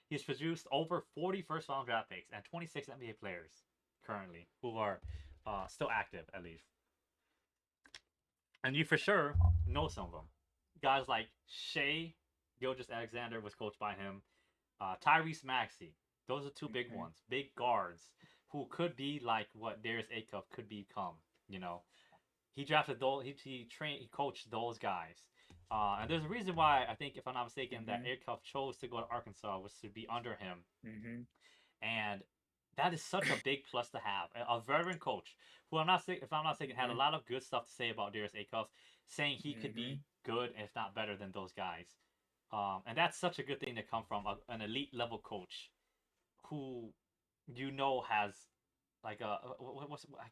He's produced over 40 first round draft picks and 26 NBA players currently who are still active at least, and you for sure know some of them. Guys like Shea Gilgis Alexander was coached by him. Tyrese Maxey. Those are two big Mm-hmm. ones, big guards who could be like what Darius Acuff could become. You know, he drafted those. He trained. He coached those guys. And there's a reason why I think, if I'm not mistaken, that Mm-hmm. Acuff chose to go to Arkansas was to be under him, Mm-hmm. and that is such a big plus to have. A veteran coach who, if I'm not mistaken, had a Mm-hmm. lot of good stuff to say about Darius Acuff, saying he could Mm-hmm. be good, if not better, than those guys. And that's such a good thing to come from an elite level coach who has like I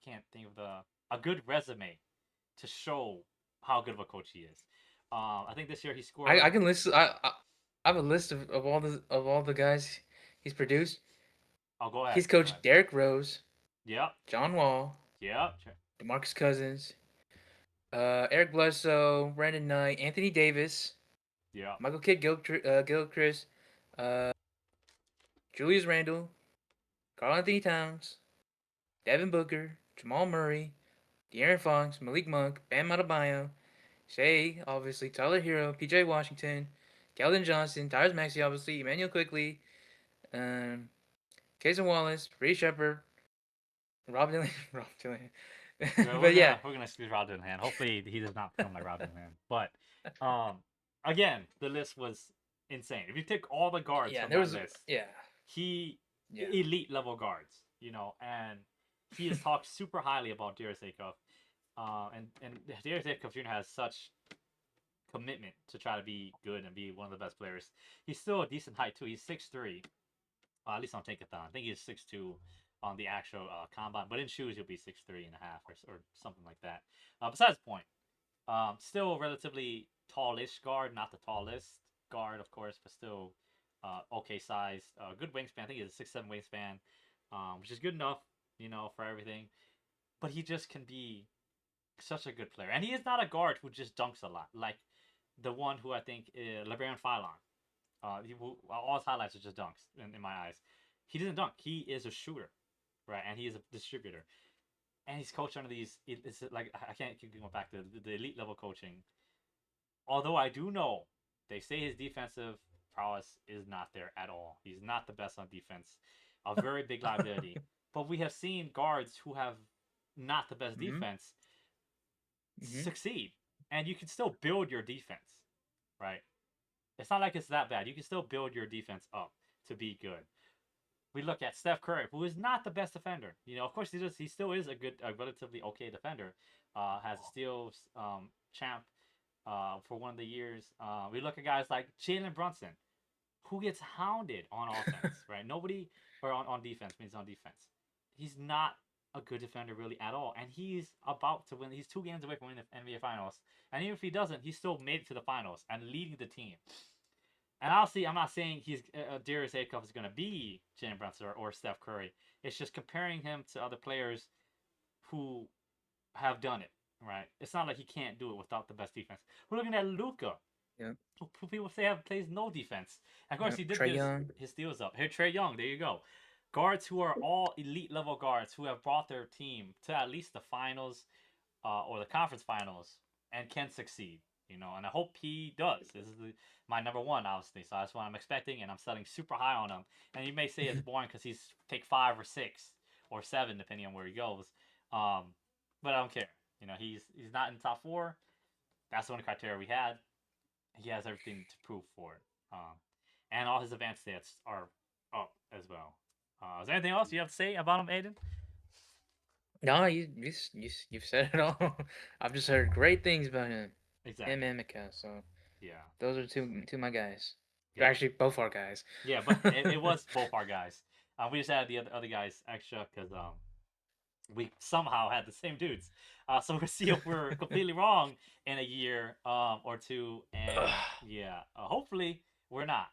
can't think of a good resume to show how good of a coach he is. I think this year he I scored. can list. I have a list of all the guys he's produced. Oh, go ahead. He's Go ahead. coached Derrick Rose, Yep. John Wall, Yep. DeMarcus Cousins, Eric Bledsoe, Brandon Knight, Anthony Davis, Yep. Michael Kidd Gilchrist, uh, Julius Randle, Carl Anthony Towns, Devin Booker, Jamal Murray, De'Aaron Fox, Malik Monk, Bam Adebayo, Shea, obviously, Tyler Hero, PJ Washington, Keldon Johnson, Tyrese Maxey, obviously, Emmanuel Quickly, um, Casey Wallace, Brady Shepard, Rob Dylan, Rob Dylan. Well, we're But yeah, gonna we're gonna excuse Rob Hand. Hopefully he does not become like Rob Hand. But um, again, the list was insane. If you take all the guards yeah, and from there that was, list, yeah, he yeah. elite level guards, and he has talked super highly about Darius Acuff. And Darius Acuff Jr. has such commitment to try to be good and be one of the best players. He's still a decent height too. He's 6'3". At least on Tankathon. I think he's 6'2" on the actual combine, but in shoes he'll be 6'3" and a half or something like that. Besides the point, still a relatively tallish guard, not the tallest guard, of course, but still okay sized. Good wingspan. I think he's a 6'7" wingspan, which is good enough, for everything. But he just can be such a good player, and he is not a guard who just dunks a lot, like the one who I think LeBron Philon. All his highlights are just dunks in my eyes. He doesn't dunk. He is a shooter, right? And he is a distributor. And he's coached under these. It's like I can't keep going back to the elite level coaching. Although I do know they say his defensive prowess is not there at all. He's not the best on defense. A very big liability. But we have seen guards who have not the best Mm-hmm. defense Mm-hmm. succeed, and you can still build your defense, right? It's not like it's that bad. You can still build your defense up to be good. We look at Steph Curry, who is not the best defender. Of course, he still is a relatively okay defender. Has a steals champ for one of the years. We look at guys like Jalen Brunson, who gets hounded on offense, right? Nobody, or on defense, means on defense. He's not a good defender really at all, and he's about to win. He's 2 games away from winning the NBA Finals, and even if he doesn't, he still made it to the finals and leading the team. And honestly, I'm not saying he's Darius Acuff is going to be Jalen Brunson or Steph Curry. It's just comparing him to other players who have done it. Right? It's not like he can't do it without the best defense. We're looking at Luca, Yep. who people say plays no defense. And of course, Yep. he did Trey get Young. his steals up. Here, Trey Young. There you go. Guards who are all elite level guards who have brought their team to at least the finals or the conference finals and can succeed. And I hope he does. This is my number one, obviously. So that's what I'm expecting, and I'm setting super high on him. And you may say it's boring because he's pick 5 or 6 or 7, depending on where he goes. Um, but I don't care. He's not in top 4. That's the only criteria we had. He has everything to prove for it. And all his advanced stats are up as well. Is there anything else you have to say about him, Aiden? No, you've said it all. I've just heard great things about him. Him Exactly. and Mika. So Yeah. those are two of my guys. Yeah. Actually, both our guys. Yeah, but it was both our guys. We just added the other guys extra because we somehow had the same dudes. So we'll see if we're completely wrong in a year or two, and yeah, hopefully we're not.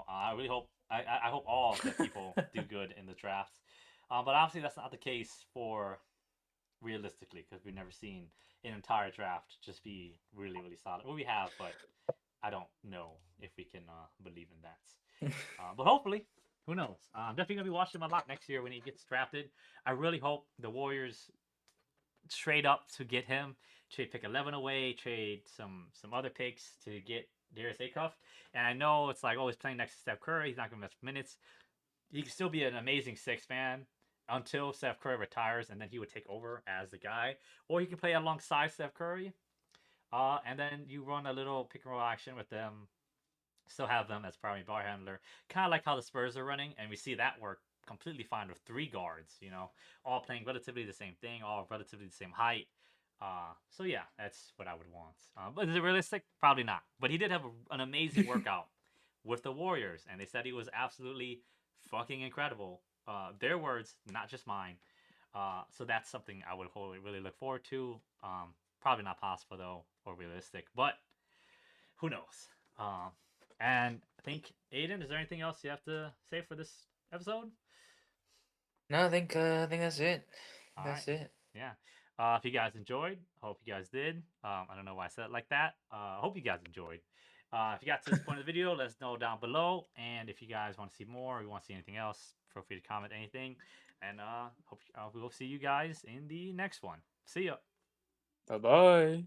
I really hope. I hope all of the people do good in the drafts, but obviously that's not the case for realistically because we've never seen an entire draft just be really really solid. Well, we have, but I don't know if we can believe in that. But hopefully, who knows? I'm definitely gonna be watching him a lot next year when he gets drafted. I really hope the Warriors trade up to get him, trade pick 11 away, trade some other picks to get Darius Acuff. And I know it's like, oh, he's playing next to Steph Curry. He's not gonna miss minutes. He can still be an amazing six man until Steph Curry retires, and then he would take over as the guy, or he can play alongside Steph Curry. And then you run a little pick and roll action with them, still have them as primary ball handler, kind of like how the Spurs are running, and we see that work completely fine with 3 guards. All playing relatively the same thing, all relatively the same height. So yeah, that's what I would want. But is it realistic? Probably not. But he did have an amazing workout with the Warriors, and they said he was absolutely fucking incredible. Their words, not just mine. So that's something I would really look forward to. Probably not possible though, or realistic, but who knows? Um, and I think Aiden, is there anything else you have to say for this episode? No, I think that's it. All right, That's it. yeah. If you guys enjoyed, I hope you guys did. I don't know why I said it like that. I hope you guys enjoyed. If you got to this point of the video, let us know down below. And if you guys want to see more, or you want to see anything else, feel free to comment anything. And hope we will see you guys in the next one. See ya. Bye bye.